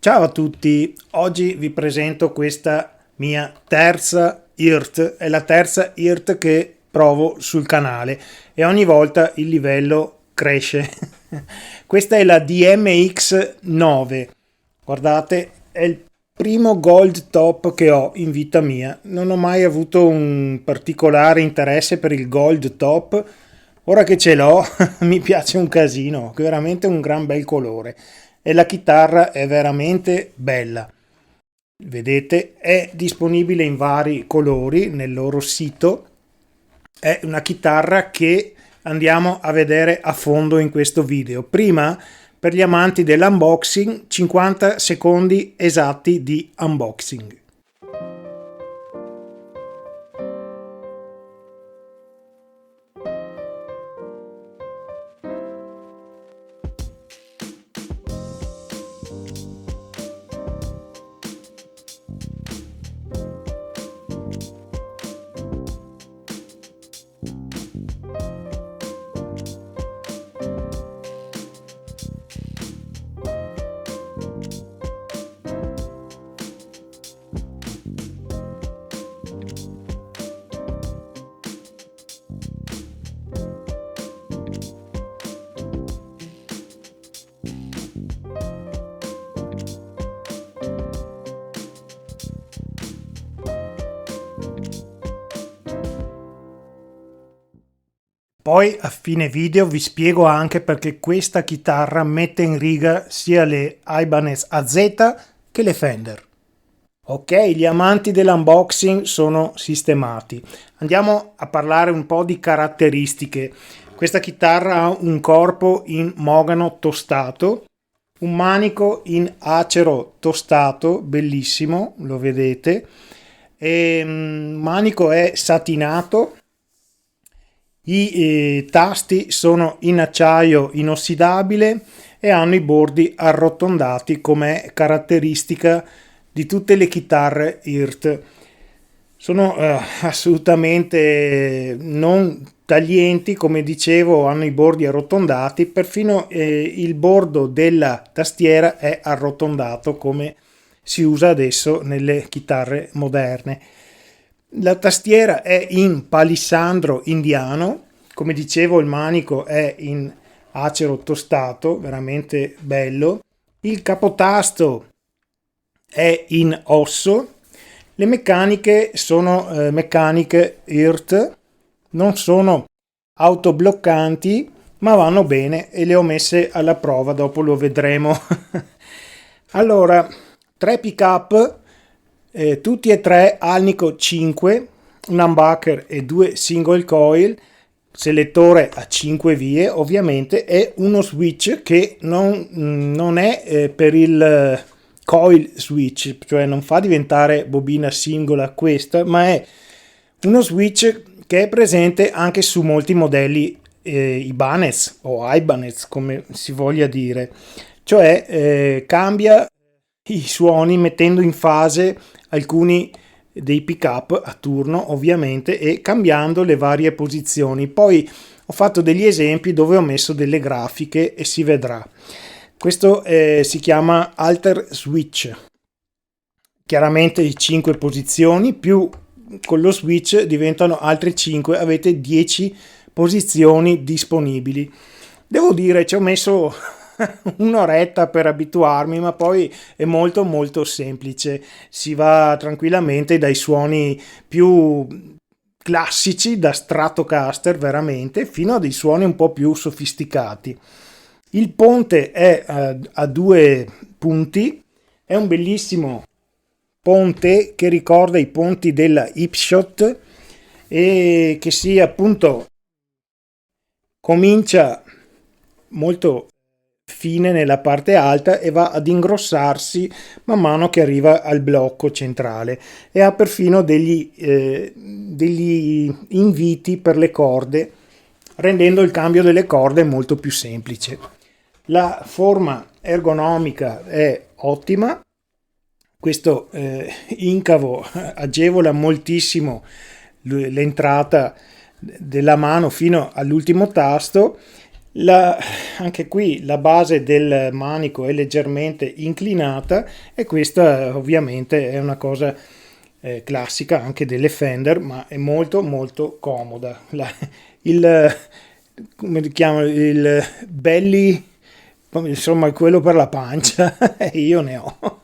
Ciao a tutti, oggi vi presento questa mia terza IRT, è la terza IRT che provo sul canale e ogni volta il livello cresce. Questa è la DMX9, guardate, è il primo gold top che ho in vita mia, non ho mai avuto un particolare interesse per il gold top, ora che ce l'ho mi piace un casino, è veramente un gran bel colore. E la chitarra è veramente bella. Vedete, è disponibile in vari colori nel loro sito. È una chitarra che andiamo a vedere a fondo in questo video. Prima, per gli amanti dell'unboxing, 50 secondi esatti di unboxing. Poi a fine video vi spiego anche perché questa chitarra mette in riga sia le Ibanez AZ che le Fender. Ok, gli amanti dell'unboxing sono sistemati. Andiamo a parlare un po' di caratteristiche. Questa chitarra ha un corpo in mogano tostato, un manico in acero tostato, bellissimo, lo vedete. Il manico è satinato. I tasti sono in acciaio inossidabile e hanno i bordi arrotondati come è caratteristica di tutte le chitarre IRT. Sono assolutamente non taglienti, come dicevo, hanno i bordi arrotondati, perfino il bordo della tastiera è arrotondato come si usa adesso nelle chitarre moderne. La tastiera è in palissandro indiano, come dicevo il manico è in acero tostato, veramente bello. Il capotasto è in osso. Le meccaniche sono meccaniche IRT, non sono autobloccanti, ma vanno bene e le ho messe alla prova, dopo lo vedremo. Allora, 3 pick up. Tutti e tre Alnico 5, un humbucker e 2 single coil, selettore a 5 vie ovviamente, e uno switch che non è per il coil switch, cioè non fa diventare bobina singola questa, ma è uno switch che è presente anche su molti modelli Ibanez o Ibanez, come si voglia dire, cioè cambia i suoni mettendo in fase alcuni dei pick up a turno ovviamente e cambiando le varie posizioni. Poi ho fatto degli esempi dove ho messo delle grafiche e si vedrà. Questo si chiama alter switch, chiaramente di 5 posizioni, più con lo switch diventano altre 5, avete 10 posizioni disponibili. Devo dire, ci ho messo un'oretta per abituarmi, ma poi è molto molto semplice, si va tranquillamente dai suoni più classici da Stratocaster veramente fino a dei suoni un po' più sofisticati. Il ponte è a 2 punti, è un bellissimo ponte che ricorda i ponti della Hipshot e che si appunto comincia molto fine nella parte alta e va ad ingrossarsi man mano che arriva al blocco centrale e ha perfino degli inviti per le corde, rendendo il cambio delle corde molto più semplice. La forma ergonomica è ottima, questo incavo agevola moltissimo l'entrata della mano fino all'ultimo tasto. La- Anche qui la base del manico è leggermente inclinata e questa ovviamente è una cosa classica anche delle Fender, ma è molto molto comoda. Il, come si chiama? Il belly, insomma, quello per la pancia, e io ne ho.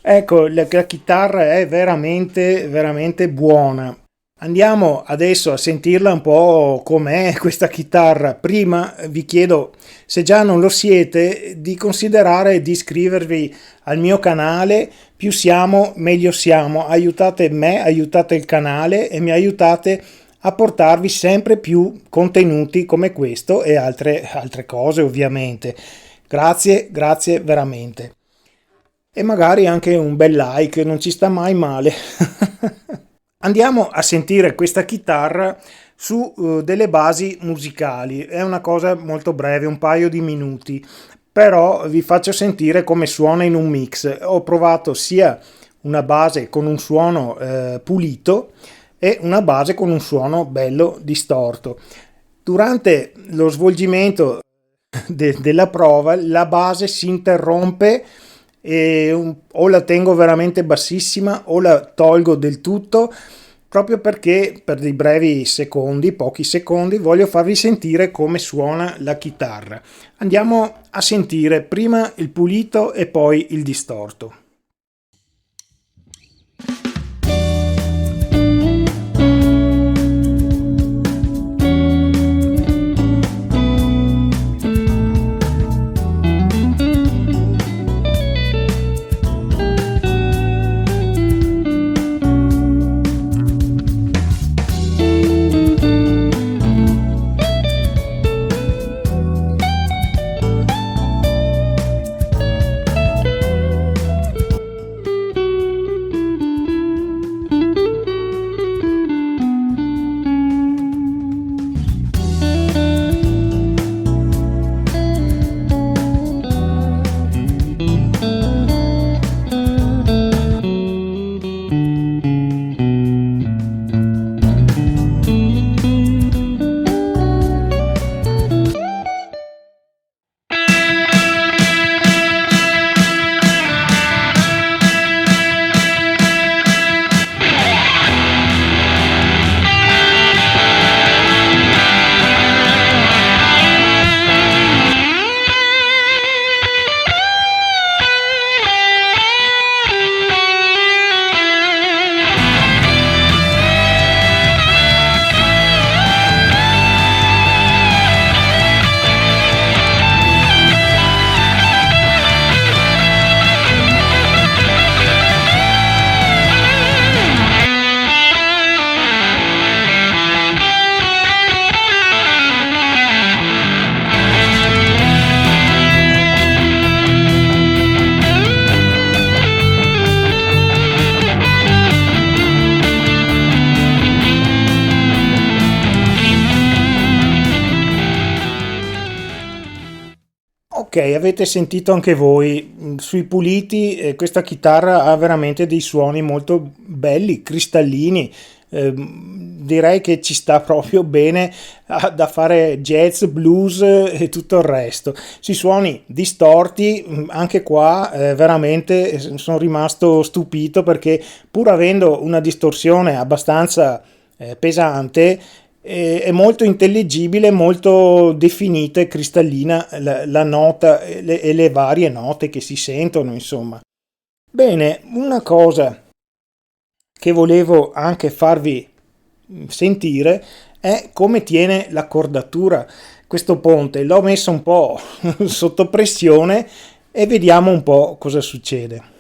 Ecco, la chitarra è veramente, veramente buona. Andiamo adesso a sentirla un po' com'è questa chitarra. Prima vi chiedo, se già non lo siete, di considerare di iscrivervi al mio canale. Più siamo, meglio siamo. Aiutate me, aiutate il canale e mi aiutate a portarvi sempre più contenuti come questo e altre cose ovviamente. Grazie, grazie veramente. E magari anche un bel like, non ci sta mai male. Andiamo a sentire questa chitarra su delle basi musicali. È una cosa molto breve, un paio di minuti, però vi faccio sentire come suona in un mix. Ho provato sia una base con un suono pulito e una base con un suono bello distorto. Durante lo svolgimento della prova la base si interrompe e o la tengo veramente bassissima o la tolgo del tutto, proprio perché per dei brevi secondi, pochi secondi, voglio farvi sentire come suona la chitarra. Andiamo a sentire prima il pulito e poi il distorto. Ok, avete sentito anche voi, sui puliti, questa chitarra ha veramente dei suoni molto belli, cristallini. Direi che ci sta proprio bene da fare jazz, blues e tutto il resto. Sui suoni distorti, anche qua veramente sono rimasto stupito, perché pur avendo una distorsione abbastanza pesante, è molto intelligibile, molto definita e cristallina la nota e le varie note che si sentono, insomma. Bene, una cosa che volevo anche farvi sentire è come tiene l'accordatura questo ponte. L'ho messo un po' sotto pressione e vediamo un po' cosa succede.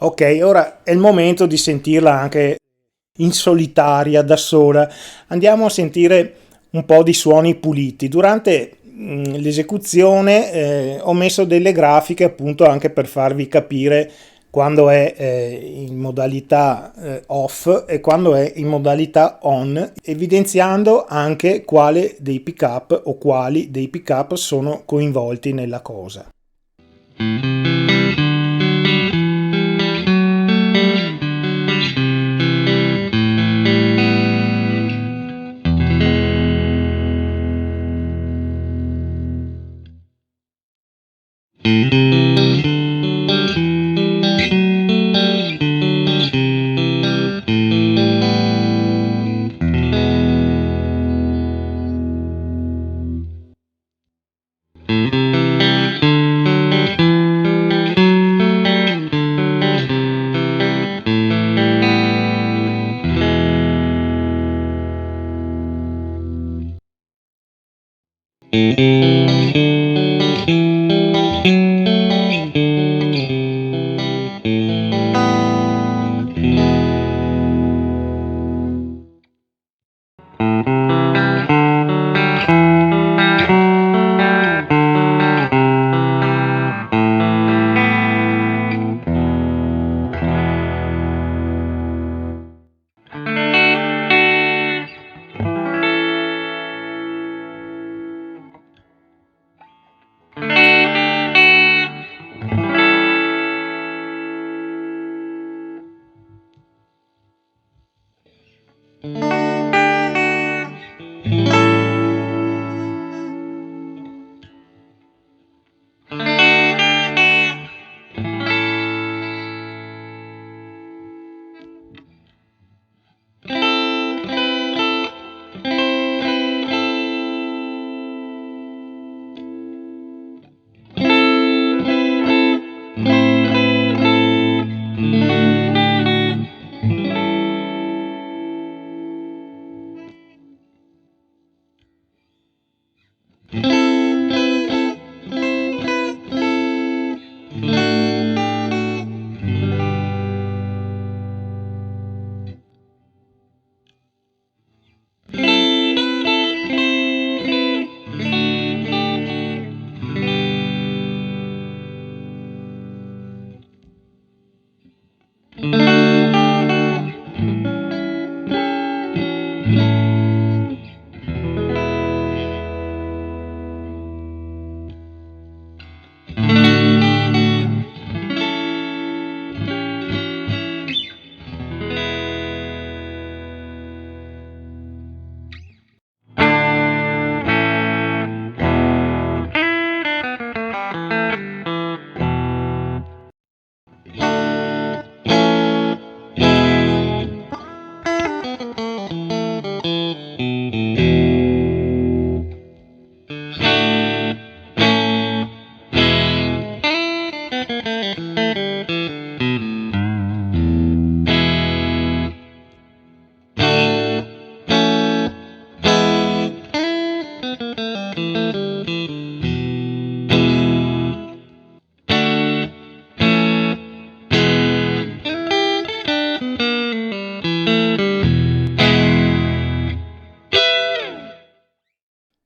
Ok, ora è il momento di sentirla anche in solitaria, da sola. Andiamo a sentire un po' di suoni puliti. Durante l'esecuzione ho messo delle grafiche appunto anche per farvi capire quando è in modalità off e quando è in modalità on, evidenziando anche quale dei pick up o quali dei pick up sono coinvolti nella cosa.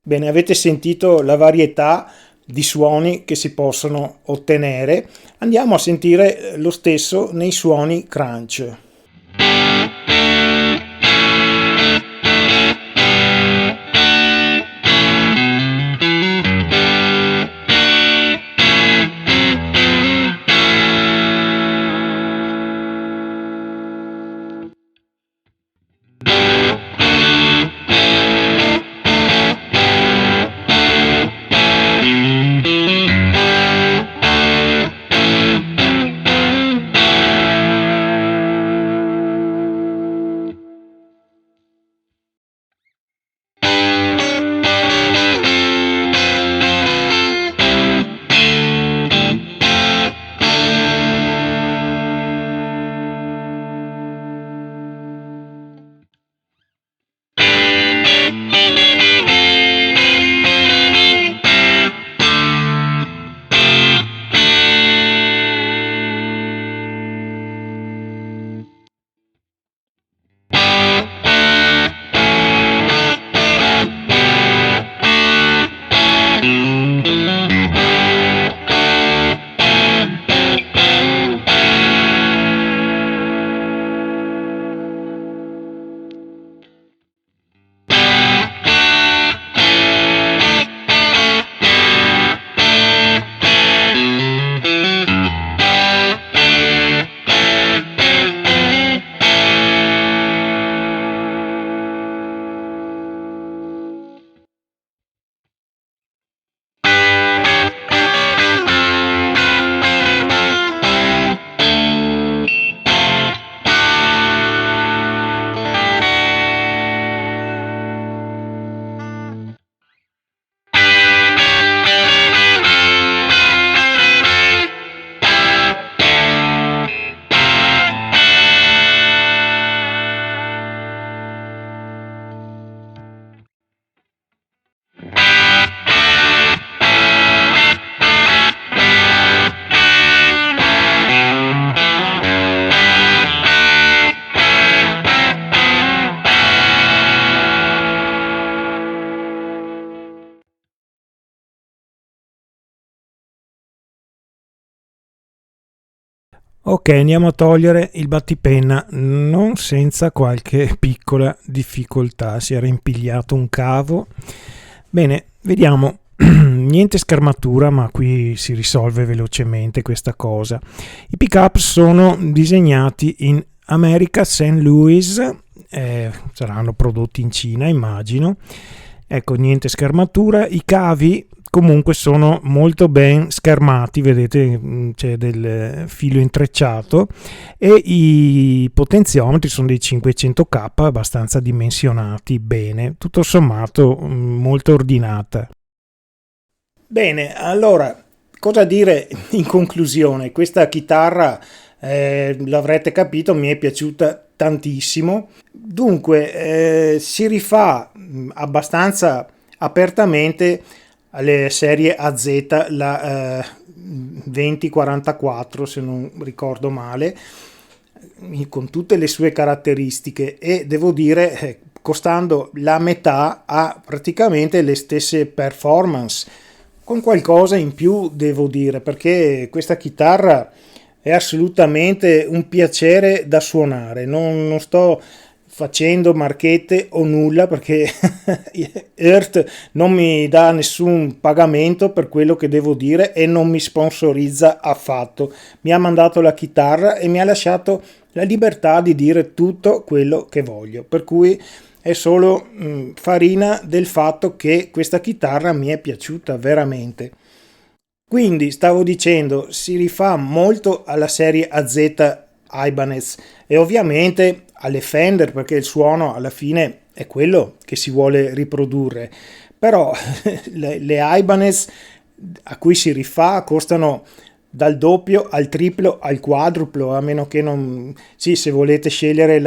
Bene, avete sentito la varietà di suoni che si possono ottenere. Andiamo a sentire lo stesso nei suoni crunch. Ok, andiamo a togliere il battipenna, non senza qualche piccola difficoltà, si era impigliato un cavo. Bene, vediamo, niente schermatura, ma qui si risolve velocemente questa cosa. I pick-up sono disegnati in America, St. Louis, saranno prodotti in Cina, immagino. Ecco, niente schermatura, i cavi comunque sono molto ben schermati, vedete c'è del filo intrecciato, e i potenziometri sono dei 500k abbastanza dimensionati bene, tutto sommato molto ordinata. Bene, allora cosa dire in conclusione? Questa chitarra, l'avrete capito, mi è piaciuta tantissimo. Dunque, si rifà abbastanza apertamente alle serie AZ, la 2044 se non ricordo male, con tutte le sue caratteristiche, e devo dire costando la metà ha praticamente le stesse performance, con qualcosa in più devo dire, perché questa chitarra è assolutamente un piacere da suonare. Non sto facendo marchette o nulla, perché Earth non mi dà nessun pagamento per quello che devo dire e non mi sponsorizza affatto. Mi ha mandato la chitarra e mi ha lasciato la libertà di dire tutto quello che voglio, per cui è solo farina del fatto che questa chitarra mi è piaciuta veramente. Quindi stavo dicendo, si rifà molto alla serie AZ Ibanez e ovviamente alle Fender, perché il suono alla fine è quello che si vuole riprodurre. Però le Ibanez a cui si rifà costano dal doppio al triplo al quadruplo, a meno che non... Sì, se volete scegliere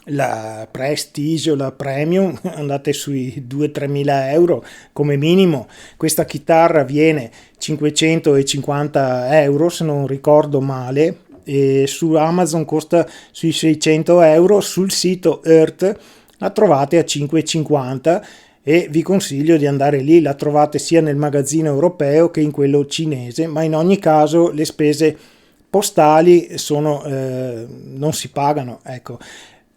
la Prestige o la Premium andate sui 2-3 mila euro come minimo. Questa chitarra viene 550 euro se non ricordo male, e su Amazon costa sui 600 euro. Sul sito Earth la trovate a 5,50 e vi consiglio di andare lì, la trovate sia nel magazzino europeo che in quello cinese, ma in ogni caso le spese postali sono, non si pagano, ecco.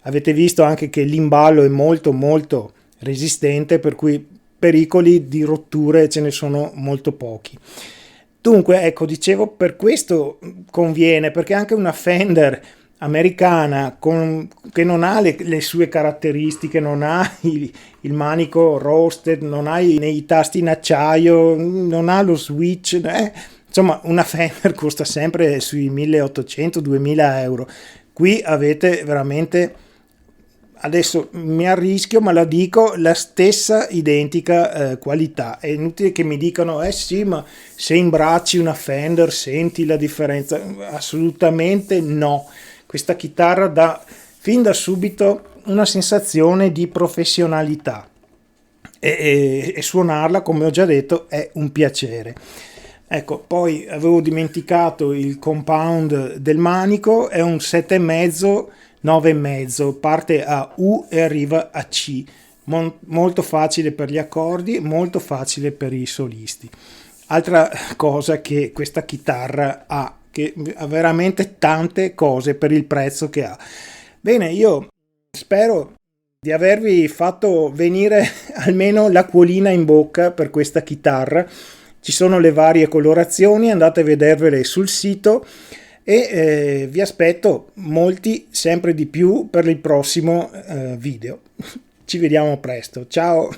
Avete visto anche che l'imballo è molto molto resistente, per cui pericoli di rotture ce ne sono molto pochi. Dunque, ecco, dicevo, per questo conviene, perché anche una Fender americana che non ha le sue caratteristiche, non ha il manico roasted, non ha nei tasti in acciaio, non ha lo switch, insomma una Fender costa sempre sui 1800-2000 euro. Qui avete veramente, adesso mi arrischio ma la dico, la stessa identica qualità. È inutile che mi dicano sì, ma se imbracci una Fender senti la differenza. Assolutamente no. Questa chitarra dà fin da subito una sensazione di professionalità e suonarla, come ho già detto, è un piacere. Ecco, poi avevo dimenticato il compound del manico, è un 7,5 9,5, parte a U e arriva a C, molto facile per gli accordi, molto facile per i solisti. Altra cosa che questa chitarra ha, che ha veramente tante cose per il prezzo che ha. Bene, io spero di avervi fatto venire almeno l'acquolina in bocca per questa chitarra. Ci sono le varie colorazioni, andate a vedervele sul sito e vi aspetto molti sempre di più per il prossimo video. Ci vediamo presto, ciao!